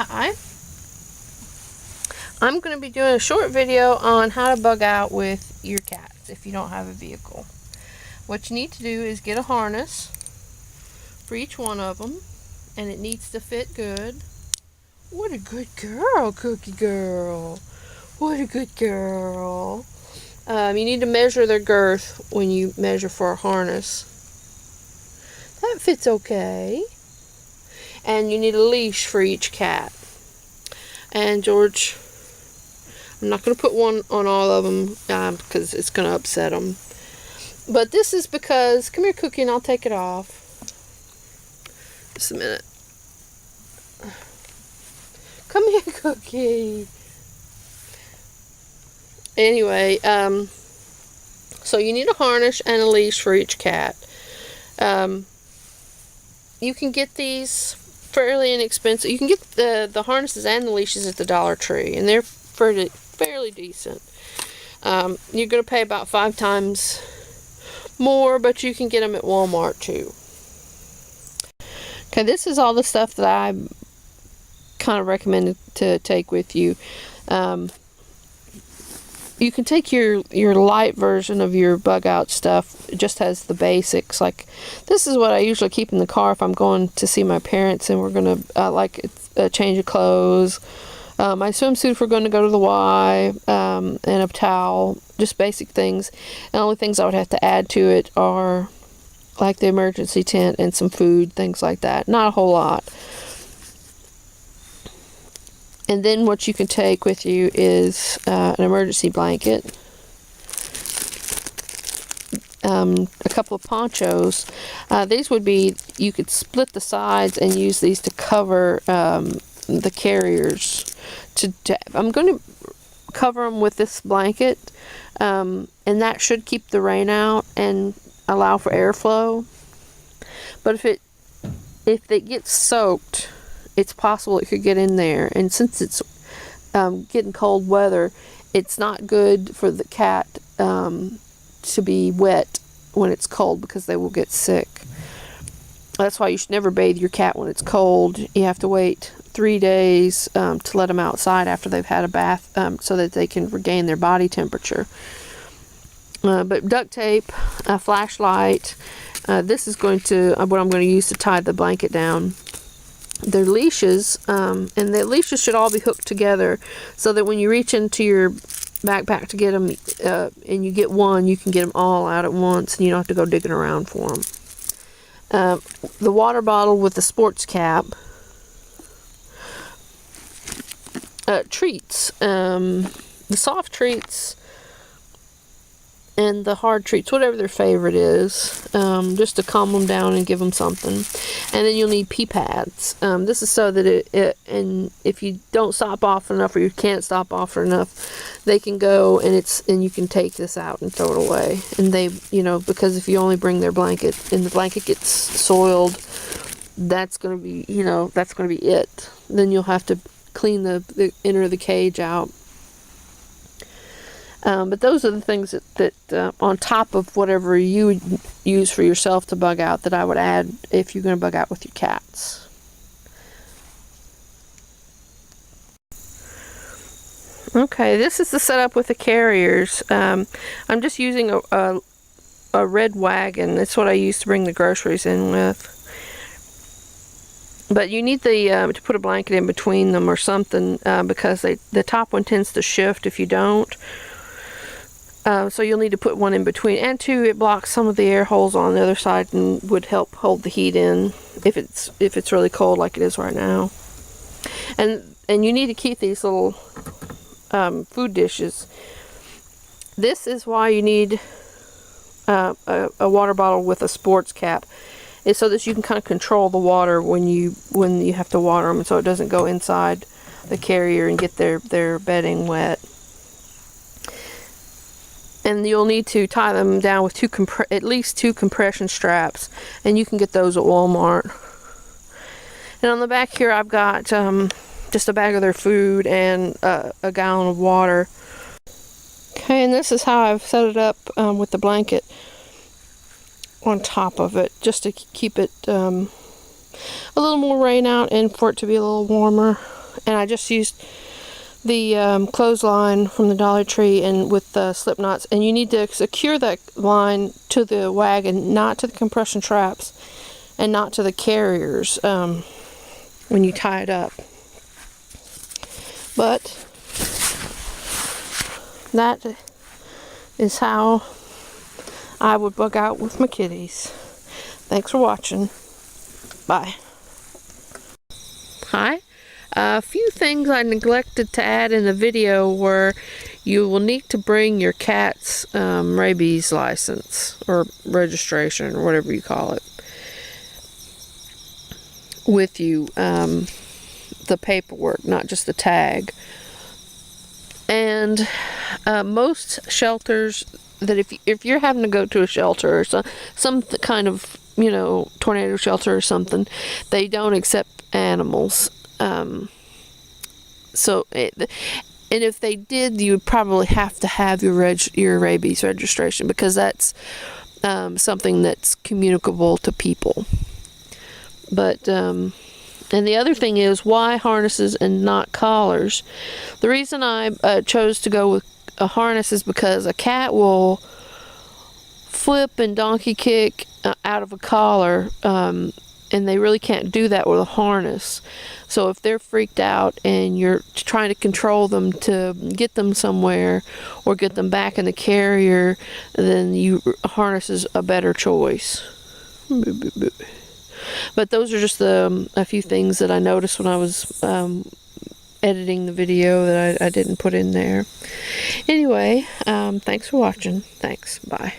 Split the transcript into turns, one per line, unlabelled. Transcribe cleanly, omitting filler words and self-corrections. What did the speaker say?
Hi. I'm going to be doing a short video on how to bug out with your cats if you don't have a vehicle. What you need to do is get a harness for each one of them, and it needs to fit good. What a good girl, Cookie Girl. What a good girl. You need to measure their girth when you measure for a harness. That fits okay. And you need a leash for each cat. And George, I'm not going to put one on all of them because it's going to upset them. But this is because, come here, Cookie, and I'll take it off. Just a minute. Come here, Cookie. Anyway, so you need a harness and a leash for each cat. You can get these fairly inexpensive. You can get the harnesses and the leashes at the Dollar Tree, and they're fairly decent. You're going to pay about 5 times more, but you can get them at Walmart too. Okay, this is all the stuff that I kind of recommend to take with you. You can take your light version of your bug out stuff. It just has the basics. Like, this is what I usually keep in the car if I'm going to see my parents and we're going to like a change of clothes. My swimsuit if we're going to go to the Y, and a towel, just basic things. The only things I would have to add to it are like the emergency tent and some food, things like that. Not a whole lot. And then what you can take with you is an emergency blanket, a couple of ponchos. These would be, you could split the sides and use these to cover the carriers. I'm going to cover them with this blanket, and that should keep the rain out and allow for airflow. But if it gets soaked, it's possible it could get in there, and since it's getting cold weather, it's not good for the cat to be wet when it's cold because they will get sick. That's why you should never bathe your cat when it's cold. You have to wait 3 days to let them outside after they've had a bath so that they can regain their body temperature. But duct tape, a flashlight, this is what I'm going to use to tie the blanket down. Their leashes, and the leashes should all be hooked together so that when you reach into your backpack to get them and you get one, you can get them all out at once and you don't have to go digging around for them. The water bottle with the sports cap, treats, the soft treats and the hard treats, whatever their favorite is, just to calm them down and give them something. And then you'll need pee pads. This is so that and if you don't stop off enough or you can't stop off enough, they can go and you can take this out and throw it away. And they, because if you only bring their blanket and the blanket gets soiled, that's going to be, that's going to be it. Then you'll have to clean the inner of the cage out. But those are the things that on top of whatever you would use for yourself to bug out, that I would add if you're going to bug out with your cats. Okay, this is the setup with the carriers. I'm just using a red wagon. That's what I use to bring the groceries in with. But you need to put a blanket in between them or something because the top one tends to shift if you don't. So you'll need to put one in between, and two, it blocks some of the air holes on the other side and would help hold the heat in if it's really cold like it is right now. And you need to keep these little food dishes. This is why you need a water bottle with a sports cap. It's so that you can kind of control the water when you have to water them, so it doesn't go inside the carrier and get their bedding wet. And you'll need to tie them down with at least 2 compression straps, and you can get those at Walmart. And on the back here, I've got just a bag of their food and a gallon of water. Okay, and this is how I've set it up with the blanket on top of it, just to keep it a little more rain out and for it to be a little warmer. and I just used the clothesline from the Dollar Tree and with the slip knots, and you need to secure that line to the wagon, not to the compression traps and not to the carriers when you tie it up. But that is how I would bug out with my kitties. Thanks for watching. Bye. Hi. A few things I neglected to add in the video were you will need to bring your cat's rabies license or registration or whatever you call it with you, the paperwork, not just the tag. And most shelters, that if you're having to go to a shelter or some kind of, you know, tornado shelter or something, they don't accept animals. And if they did, you would probably have to have your rabies registration, because that's something that's communicable to people. But and the other thing is, why harnesses and not collars? The reason I chose to go with a harness is because a cat will flip and donkey kick out of a collar, and they really can't do that with a harness. So if they're freaked out and you're trying to control them to get them somewhere or get them back in the carrier, then a harness is a better choice. But those are just a few things that I noticed when I was editing the video that I didn't put in there. Anyway, thanks for watching. Thanks. Bye.